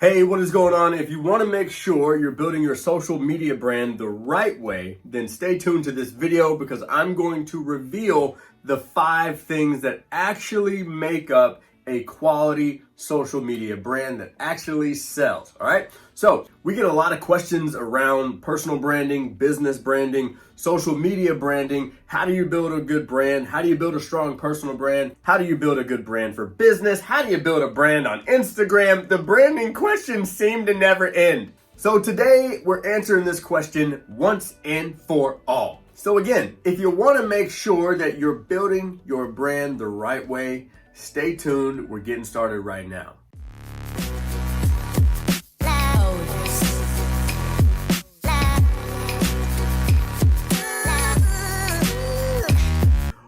Hey, what is going on? If you want to make sure you're building your social media brand the right way, then stay tuned to this video because I'm going to reveal the 5 things that actually make up a quality social media brand that actually sells. All right. So we get a lot of questions around personal branding, business branding, social media branding. How do you build a good brand? How do you build a strong personal brand? How do you build a good brand for business? How do you build a brand on Instagram? The branding questions seem to never end. So today we're answering this question once and for all. So again, if you want to make sure that you're building your brand the right way, stay tuned. We're getting started right now.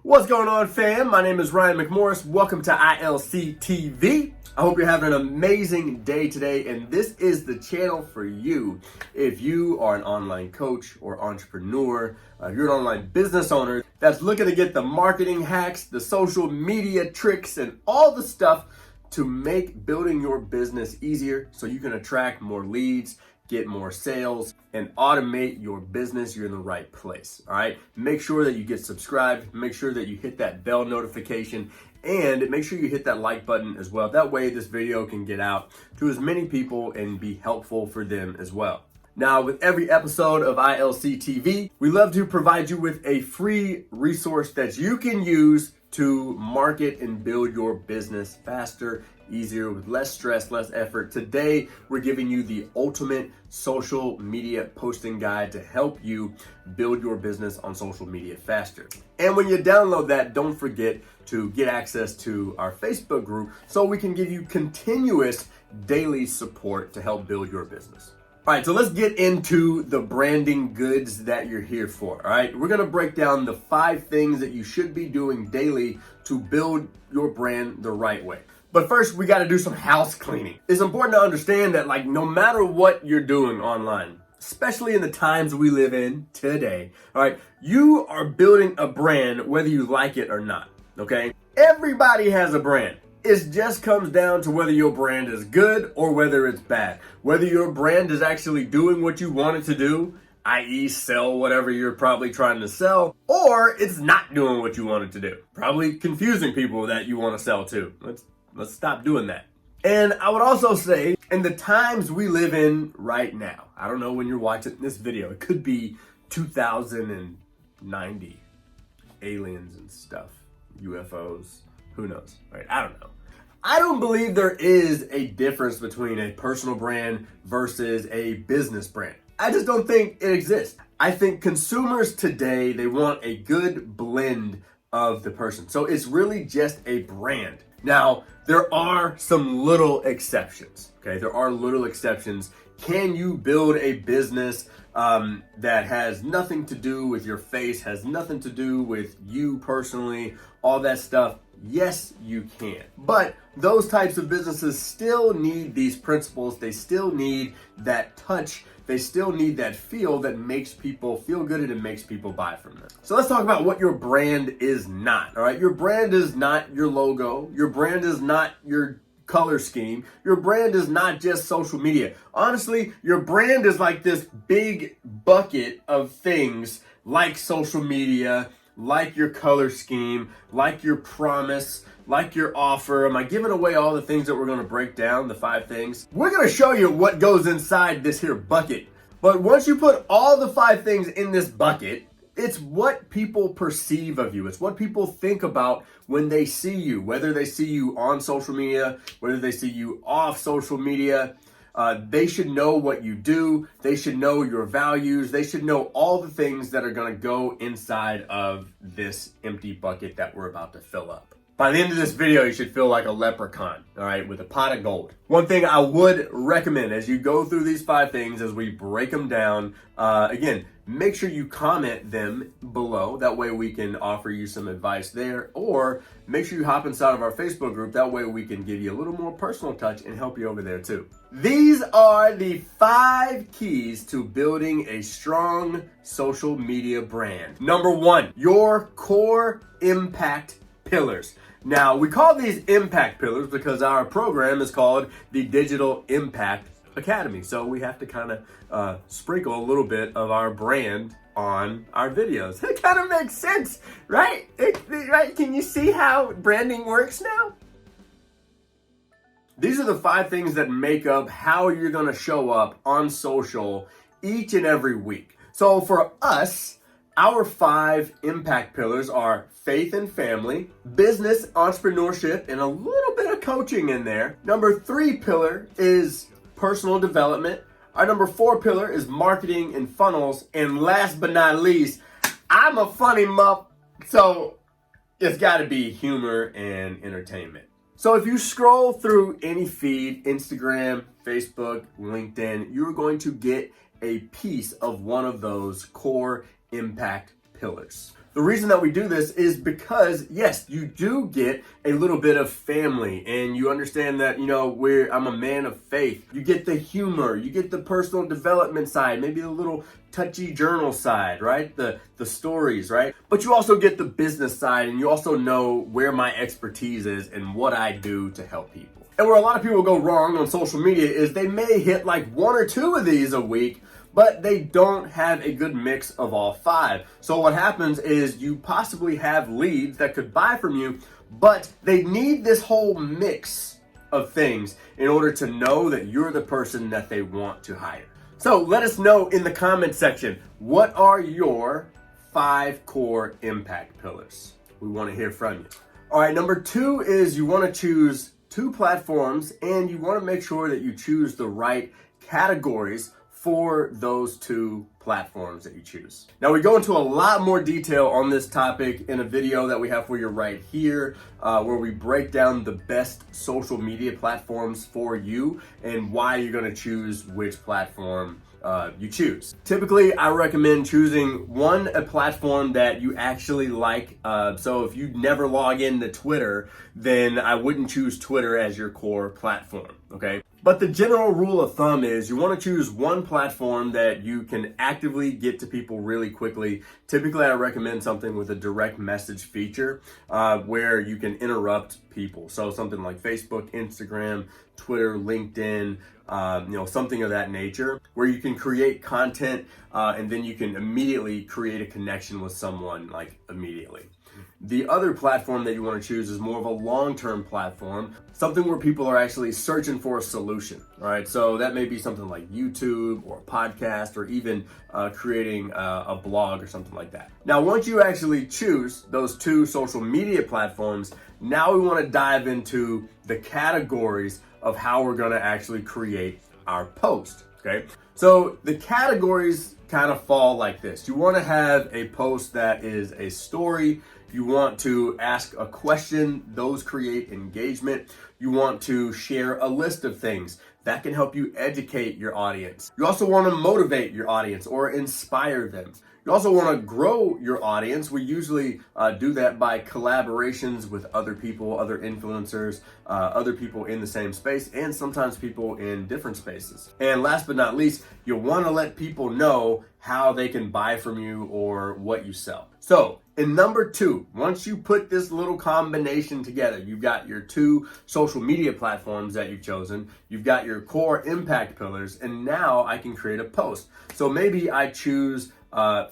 What's going on, fam? My name is Ryan McMorris. Welcome to ILC TV. I hope you're having an amazing day today, and this is the channel for you. If you are an online coach or entrepreneur, you're an online business owner that's looking to get the marketing hacks, the social media tricks, and all the stuff to make building your business easier so you can attract more leads, get more sales, and automate your business, you're in the right place. All right. Make sure that you get subscribed. Make sure that you hit that bell notification and make sure you hit that like button as well. That way this video can get out to as many people and be helpful for them as well. Now, with every episode of ILC TV, we love to provide you with a free resource that you can use to market and build your business faster, easier, with less stress, less effort. Today, we're giving you the ultimate social media posting guide to help you build your business on social media faster. And when you download that, don't forget to get access to our Facebook group so we can give you continuous daily support to help build your business. All right, so let's get into the branding goods that you're here for. All right, we're gonna break down the 5 things that you should be doing daily to build your brand the right way. But first, we gotta do some house cleaning. It's important to understand that, like, no matter what you're doing online, especially in the times we live in today, all right, you are building a brand whether you like it or not, okay? Everybody has a brand. It just comes down to whether your brand is good or whether it's bad. Whether your brand is actually doing what you want it to do, i.e. sell whatever you're probably trying to sell, or it's not doing what you want it to do. Probably confusing people that you want to sell to. Let's stop doing that. And I would also say, in the times we live in right now, I don't know when you're watching this video, it could be 2090, aliens and stuff, UFOs, who knows, right? I don't know. I don't believe there is a difference between a personal brand versus a business brand. I just don't think it exists. I think consumers today, they want a good blend of the person. So it's really just a brand. Now, there are some little exceptions, okay? There are little exceptions. Can you build a business that has nothing to do with your face, has nothing to do with you personally, all that stuff? Yes, you can. But those types of businesses still need these principles. They still need that touch. They still need that feel that makes people feel good and it makes people buy from them. So let's talk about what your brand is not, all right? Your brand is not your logo. Your brand is not your color scheme. Your brand is not just social media. Honestly, your brand is like this big bucket of things like social media, like your color scheme, like your promise, like your offer. Am I giving away all the things that we're going to break down, the 5 things? We're going to show you what goes inside this here bucket. But once you put all the 5 things in this bucket, it's what people perceive of you. It's what people think about when they see you, whether they see you on social media, whether they see you off social media. They should know what you do. They should know your values. They should know all the things that are going to go inside of this empty bucket that we're about to fill up. By the end of this video, you should feel like a leprechaun, all right, with a pot of gold. One thing I would recommend as you go through these 5 things, as we break them down, again, make sure you comment them below. That way we can offer you some advice there, or make sure you hop inside of our Facebook group. That way we can give you a little more personal touch and help you over there too. These are the 5 keys to building a strong social media brand. Number 1, your core impact pillars. Now, we call these impact pillars because our program is called the Digital Impact Academy. So we have to kind of sprinkle a little bit of our brand on our videos. It kind of makes sense, right? Right? Can you see how branding works now? These are the 5 things that make up how you're going to show up on social each and every week. So for us, our 5 impact pillars are faith and family, business, entrepreneurship, and a little bit of coaching in there. Number 3 pillar is personal development. Our number 4 pillar is marketing and funnels. And last but not least, I'm a funny muff, so it's got to be humor and entertainment. So if you scroll through any feed, Instagram, Facebook, LinkedIn, you're going to get a piece of one of those core impact pillars. The reason that we do this is because, yes, you do get a little bit of family, and you understand that, I'm a man of faith. You get the humor, you get the personal development side, maybe a little touchy journal side, right? The stories, right? But you also get the business side, and you also know where my expertise is and what I do to help people. And where a lot of people go wrong on social media is they may hit like 1 or 2 of these a week, but they don't have a good mix of all 5. So what happens is you possibly have leads that could buy from you, but they need this whole mix of things in order to know that you're the person that they want to hire. So let us know in the comment section, what are your 5 core impact pillars? We want to hear from you. All right, number 2 is you want to choose 2 platforms, and you want to make sure that you choose the right categories for those 2 platforms that you choose. Now, we go into a lot more detail on this topic in a video that we have for you right here, where we break down the best social media platforms for you and why you're going to choose which platform you choose. Typically, I recommend choosing a platform that you actually like. So if you never log into Twitter, then I wouldn't choose Twitter as your core platform, okay? But the general rule of thumb is you want to choose one platform that you can actively get to people really quickly. Typically, I recommend something with a direct message feature where you can interrupt people. So something like Facebook, Instagram, Twitter, LinkedIn, something of that nature, where you can create content and then you can immediately create a connection with someone like immediately. The other platform that you want to choose is more of a long-term platform, something where people are actually searching for a solution, all right? So that may be something like YouTube or a podcast or even creating a blog or something like that. Now, once you actually choose those 2 social media platforms, now we want to dive into the categories of how we're going to actually create our post, okay? So the categories kind of fall like this. You want to have a post that is a story. You want to ask a question, those create engagement. You want to share a list of things that can help you educate your audience. You also want to motivate your audience or inspire them. You also want to grow your audience. We usually do that by collaborations with other people, other influencers, other people in the same space, and sometimes people in different spaces. And last but not least, you want to let people know how they can buy from you or what you sell. So in number 2, once you put this little combination together, you've got your 2 social media platforms that you've chosen, you've got your core impact pillars, and now I can create a post. So maybe I choose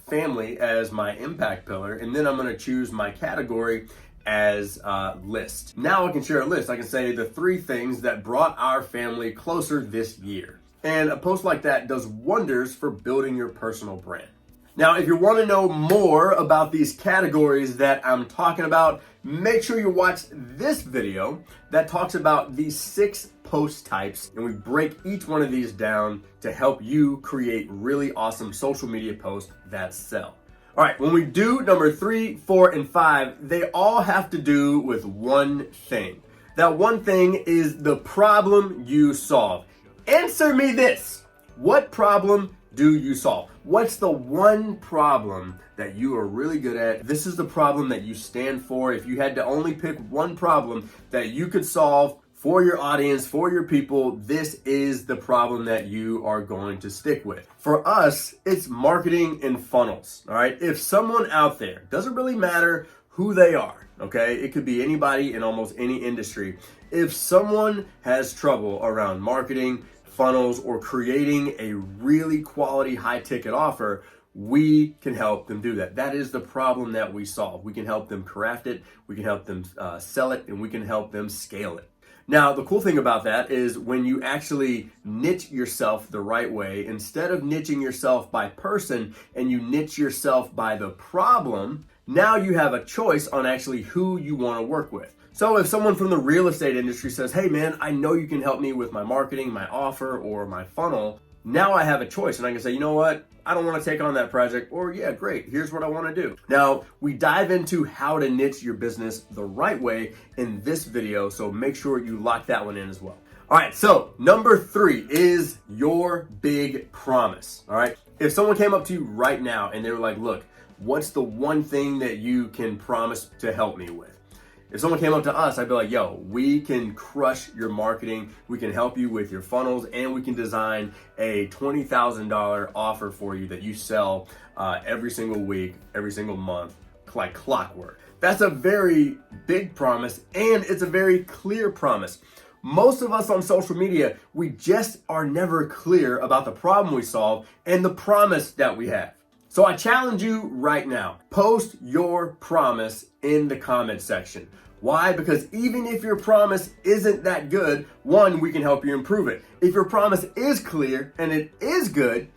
family as my impact pillar, and then I'm going to choose my category as list. Now I can share a list. I can say the 3 things that brought our family closer this year. And a post like that does wonders for building your personal brand. Now, if you want to know more about these categories that I'm talking about, make sure you watch this video that talks about these 6 post types, and we break each one of these down to help you create really awesome social media posts that sell. All right, when we do number 3, 4, and 5, they all have to do with one thing. That one thing is the problem you solve. Answer me this. What problem do you solve? What's the one problem that you are really good at? This is the problem that you stand for. If you had to only pick one problem that you could solve for your audience, for your people, this is the problem that you are going to stick with. For us, it's marketing and funnels, all right? If someone out there, doesn't really matter who they are, okay? It could be anybody in almost any industry. If someone has trouble around marketing, funnels, or creating a really quality high ticket offer, we can help them do that. That is the problem that we solve. We can help them craft it, we can help them sell it, and we can help them scale it. Now, the cool thing about that is when you actually niche yourself the right way, instead of niching yourself by person and you niche yourself by the problem, now you have a choice on actually who you want to work with. So if someone from the real estate industry says, hey man, I know you can help me with my marketing, my offer, or my funnel, now I have a choice and I can say, you know what? I don't want to take on that project, or yeah, great, here's what I want to do. Now, we dive into how to niche your business the right way in this video, so make sure you lock that one in as well. All right, so number 3 is your big promise, all right? If someone came up to you right now and they were like, look, what's the one thing that you can promise to help me with? If someone came up to us, I'd be like, yo, we can crush your marketing, we can help you with your funnels, and we can design a $20,000 offer for you that you sell every single week, every single month, like clockwork. That's a very big promise, and it's a very clear promise. Most of us on social media, we just are never clear about the problem we solve and the promise that we have. So I challenge you right now, post your promise in the comment section. Why? Because even if your promise isn't that good, one, we can help you improve it. If your promise is clear and it is good,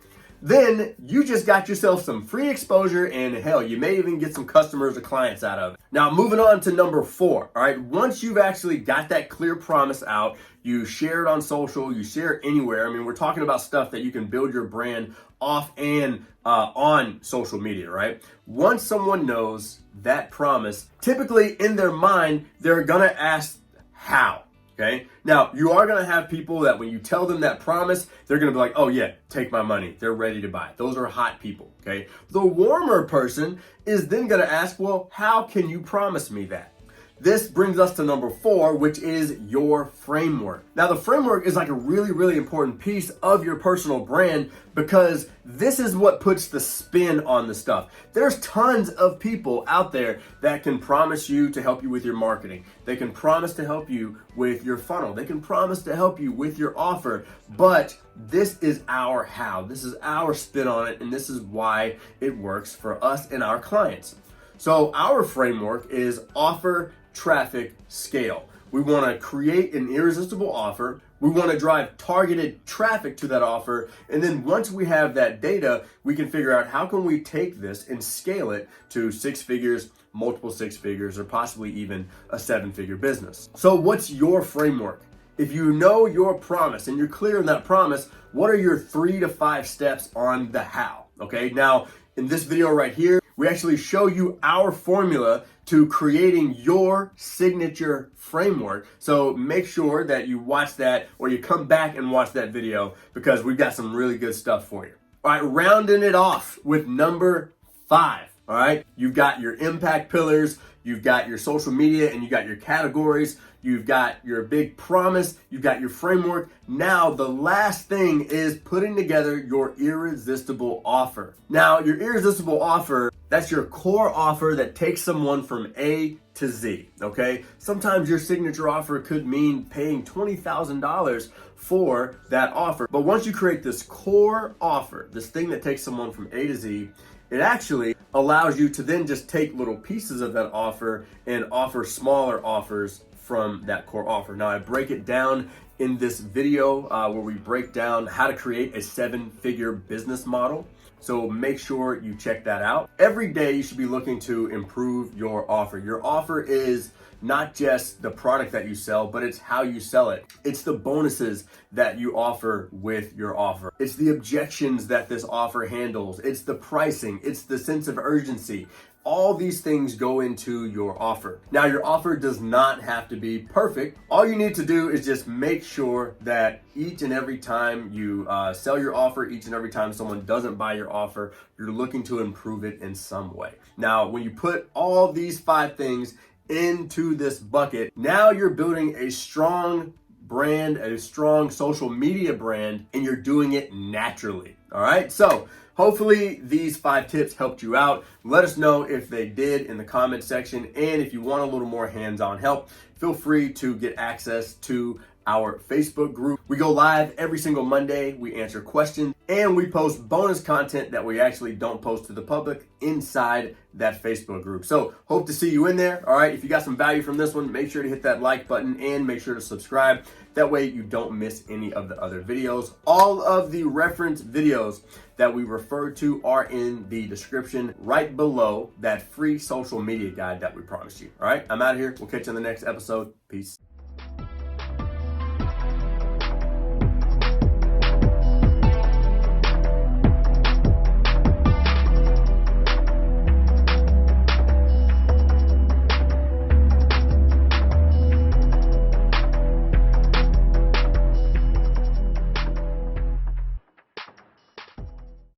then you just got yourself some free exposure, and hell, you may even get some customers or clients out of it. Now, moving on to number 4, all right? Once you've actually got that clear promise out, you share it on social, you share it anywhere. I mean, we're talking about stuff that you can build your brand off and on social media, right? Once someone knows that promise, typically in their mind, they're gonna ask how. Okay. Now, you are going to have people that when you tell them that promise, they're going to be like, oh yeah, take my money. They're ready to buy. Those are hot people. Okay. The warmer person is then going to ask, well, how can you promise me that? This brings us to number 4, which is your framework. Now, the framework is like a really, really important piece of your personal brand because this is what puts the spin on the stuff. There's tons of people out there that can promise you to help you with your marketing. They can promise to help you with your funnel. They can promise to help you with your offer, but this is our how. This is our spin on it, and this is why it works for us and our clients. So our framework is offer, traffic, scale. We want to create an irresistible offer. We want to drive targeted traffic to that offer. And then once we have that data, we can figure out how can we take this and scale it to 6 figures, multiple 6 figures, or possibly even a 7-figure business. So what's your framework? If you know your promise and you're clear on that promise, what are your 3 to 5 steps on the how? Okay, now in this video right here, we actually show you our formula to creating your signature framework. So make sure that you watch that or you come back and watch that video because we've got some really good stuff for you. All right, rounding it off with number 5. All right, you've got your impact pillars, you've got your social media, and you got your categories. You've got your big promise, you've got your framework. Now, the last thing is putting together your irresistible offer. Now, your irresistible offer, that's your core offer that takes someone from A to Z, okay? Sometimes your signature offer could mean paying $20,000 for that offer. But once you create this core offer, this thing that takes someone from A to Z, it actually allows you to then just take little pieces of that offer and offer smaller offers from that core offer. Now, I break it down in this video where we break down how to create a 7-figure business model. So make sure you check that out. Every day you should be looking to improve your offer. Your offer is not just the product that you sell, but it's how you sell it. It's the bonuses that you offer with your offer. It's the objections that this offer handles. It's the pricing. It's the sense of urgency. All these things go into your offer. Now, your offer does not have to be perfect. All you need to do is just make sure that each and every time you sell your offer, each and every time someone doesn't buy your offer, you're looking to improve it in some way. Now, when you put all these 5 things into this bucket, now you're building a strong brand, a strong social media brand, and you're doing it naturally. All right. So hopefully these 5 tips helped you out. Let us know if they did in the comment section. And if you want a little more hands-on help, feel free to get access to our Facebook group. We go live every single Monday. We answer questions and we post bonus content that we actually don't post to the public inside that Facebook group. So hope to see you in there. All right. If you got some value from this one, make sure to hit that like button and make sure to subscribe. That way you don't miss any of the other videos. All of the reference videos that we refer to are in the description right below that free social media guide that we promised you. All right. I'm out of here. We'll catch you in the next episode. Peace.